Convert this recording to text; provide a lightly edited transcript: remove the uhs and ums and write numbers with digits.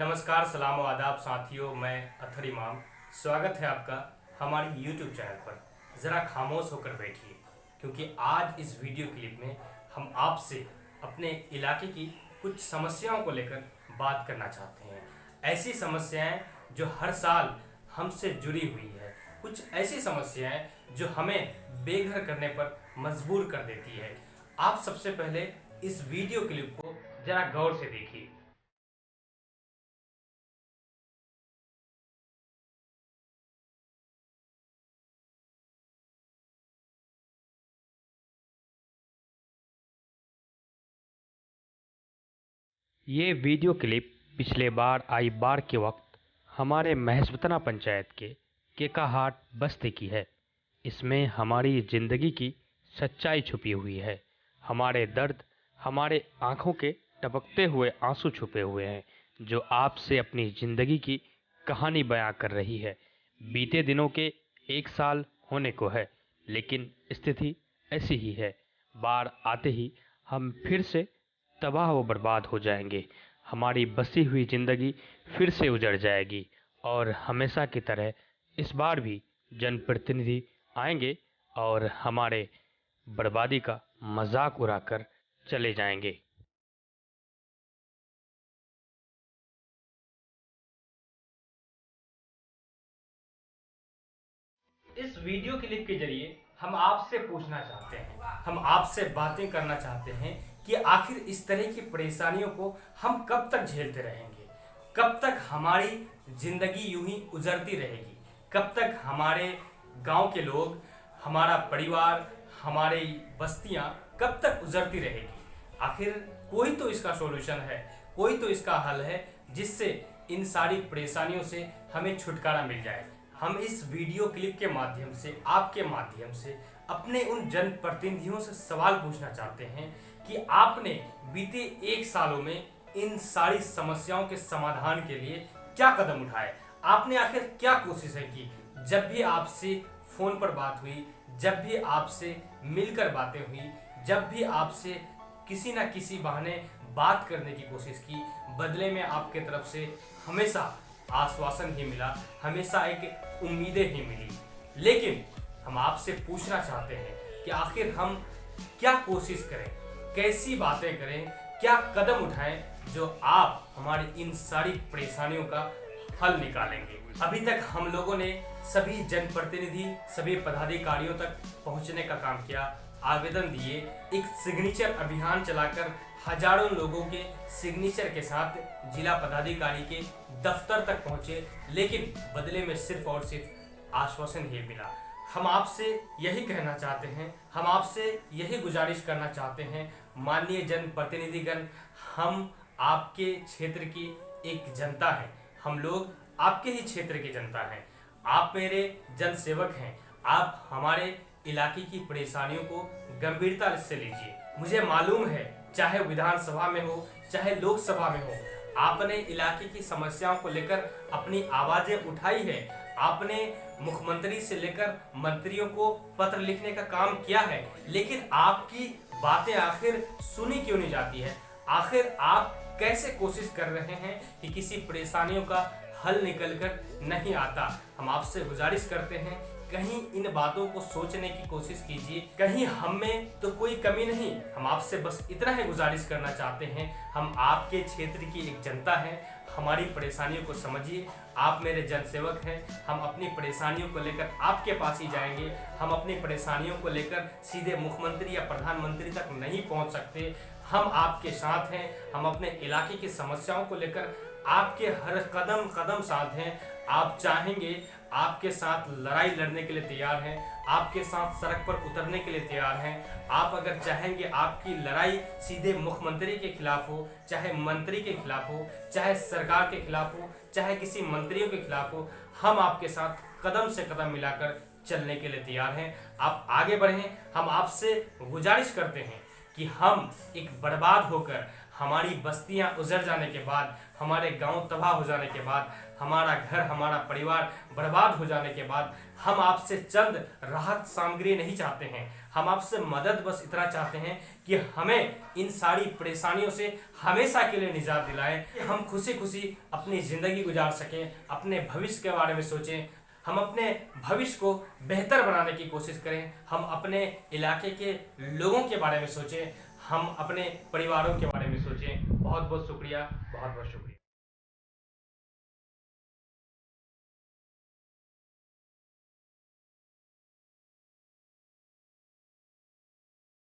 नमस्कार, सलाम व आदाब साथियों। मैं अथर इमाम, स्वागत है आपका हमारी YouTube चैनल पर। ज़रा खामोश होकर बैठिए, क्योंकि आज इस वीडियो क्लिप में हम आपसे अपने इलाके की कुछ समस्याओं को लेकर बात करना चाहते हैं। ऐसी समस्याएं जो हर साल हमसे जुड़ी हुई है, कुछ ऐसी समस्याएं जो हमें बेघर करने पर मजबूर कर देती है। आप सबसे पहले इस वीडियो क्लिप को ज़रा गौर से देखिए। ये वीडियो क्लिप पिछले बार आई बाढ़ के वक्त हमारे महेशवतना पंचायत के केकाहाट बस्ती की है। इसमें हमारी ज़िंदगी की सच्चाई छुपी हुई है। हमारे दर्द, हमारे आंखों के टपकते हुए आंसू छुपे हुए हैं, जो आपसे अपनी ज़िंदगी की कहानी बयां कर रही है। बीते दिनों के 1 साल होने को है, लेकिन स्थिति ऐसी ही है। बाढ़ आते ही हम फिर से तबाह व बर्बाद हो जाएंगे। हमारी बसी हुई ज़िंदगी फिर से उजड़ जाएगी और हमेशा की तरह इस बार भी जनप्रतिनिधि आएंगे और हमारे बर्बादी का मजाक उड़ाकर चले जाएंगे। इस वीडियो क्लिप के जरिए हम आपसे पूछना चाहते हैं, हम आपसे बातें करना चाहते हैं कि आखिर इस तरह की परेशानियों को हम कब तक झेलते रहेंगे, कब तक हमारी जिंदगी यूं ही उजड़ती रहेगी, कब तक हमारे गांव के लोग, हमारा परिवार, हमारी बस्तियां कब तक उजड़ती रहेगी। आखिर कोई तो इसका सॉल्यूशन है, कोई तो इसका हल है, जिससे इन सारी परेशानियों से हमें छुटकारा मिल जाए। हम इस वीडियो क्लिप के माध्यम से, आपके माध्यम से अपने उन जनप्रतिनिधियों से सवाल पूछना चाहते हैं कि आपने बीते 1 सालों में इन सारी समस्याओं के समाधान के लिए क्या कदम उठाए, आपने आखिर क्या कोशिशें की। जब भी आपसे फोन पर बात हुई, जब भी आपसे मिलकर बातें हुई, जब भी आपसे किसी न किसी बहाने बात करने की कोशिश की, बदले में आपके तरफ से हमेशा आश्वासन ही मिला, हमेशा एक उम्मीदें ही मिली। लेकिन हम आपसे पूछना चाहते हैं कि आखिर हम क्या कोशिश करें, कैसी बातें करें, क्या कदम उठाएं जो आप हमारी इन सारी परेशानियों का हल निकालेंगे। अभी तक हम लोगों ने सभी जनप्रतिनिधि, सभी पदाधिकारियों तक पहुंचने का काम किया, आवेदन दिए, एक सिग्नेचर अभियान चलाकर हजारों लोगों के सिग्नेचर के साथ जिला पदाधिकारी के दफ्तर तक पहुंचे, लेकिन बदले में सिर्फ और सिर्फ आश्वासन ही मिला। हम आपसे यही कहना चाहते हैं, हम आपसे यही गुजारिश करना चाहते हैं, माननीय जनप्रतिनिधिगण, हम आपके क्षेत्र की एक जनता है, हम लोग आपके ही क्षेत्र की जनता हैं, आप मेरे जनसेवक हैं। आप हमारे इलाके की परेशानियों को गंभीरता से लीजिए। मुझे मालूम है, चाहे विधानसभा में हो, चाहे लोकसभा में हो, आपने इलाके की समस्याओं को लेकर अपनी आवाजें उठाई है, आपने मुख्यमंत्री से लेकर मंत्रियों को पत्र लिखने का काम किया है, लेकिन आपकी बातें आखिर सुनी क्यों नहीं जाती है। आखिर आप कैसे कोशिश कर रहे हैं कि किसी परेशानियों का हल निकल कर नहीं आता। हम आपसे गुजारिश करते हैं, कहीं इन बातों को सोचने की कोशिश कीजिए, कहीं हम में तो कोई कमी नहीं। हम आपसे बस इतना ही गुजारिश करना चाहते हैं, हम आपके क्षेत्र की एक जनता हैं, हमारी परेशानियों को समझिए। आप मेरे जनसेवक हैं, हम अपनी परेशानियों को लेकर आपके पास ही जाएंगे। हम अपनी परेशानियों को लेकर सीधे मुख्यमंत्री या प्रधानमंत्री तक नहीं पहुंच सकते। हम आपके साथ हैं, हम अपने इलाके की समस्याओं को लेकर आपके हर कदम कदम साथ हैं। आप चाहेंगे, आपके साथ लड़ाई लड़ने के लिए तैयार हैं, आपके साथ सड़क पर उतरने के लिए तैयार हैं। आप अगर चाहेंगे आपकी लड़ाई सीधे मुख्यमंत्री के खिलाफ हो, चाहे मंत्री के खिलाफ हो, चाहे सरकार के खिलाफ हो, चाहे किसी मंत्रियों के खिलाफ हो, हम आपके साथ कदम से कदम मिलाकर चलने के लिए तैयार हैं। आप आगे बढ़ें। हम आपसे गुजारिश करते हैं कि हम एक बर्बाद होकर, हमारी बस्तियां उजड़ जाने के बाद, हमारे गांव तबाह हो जाने के बाद, हमारा घर, हमारा परिवार बर्बाद हो जाने के बाद, हम आपसे चंद राहत सामग्री नहीं चाहते हैं, हम आपसे मदद बस इतना चाहते हैं कि हमें इन सारी परेशानियों से हमेशा के लिए निजात दिलाएं, कि हम खुशी खुशी अपनी ज़िंदगी गुजार सकें, अपने भविष्य के बारे में सोचें, हम अपने भविष्य को बेहतर बनाने की कोशिश करें, हम अपने इलाके के लोगों के बारे में सोचें, हम अपने परिवारों के बारे में सोचें। बहुत बहुत शुक्रिया, बहुत बहुत शुक्रिया।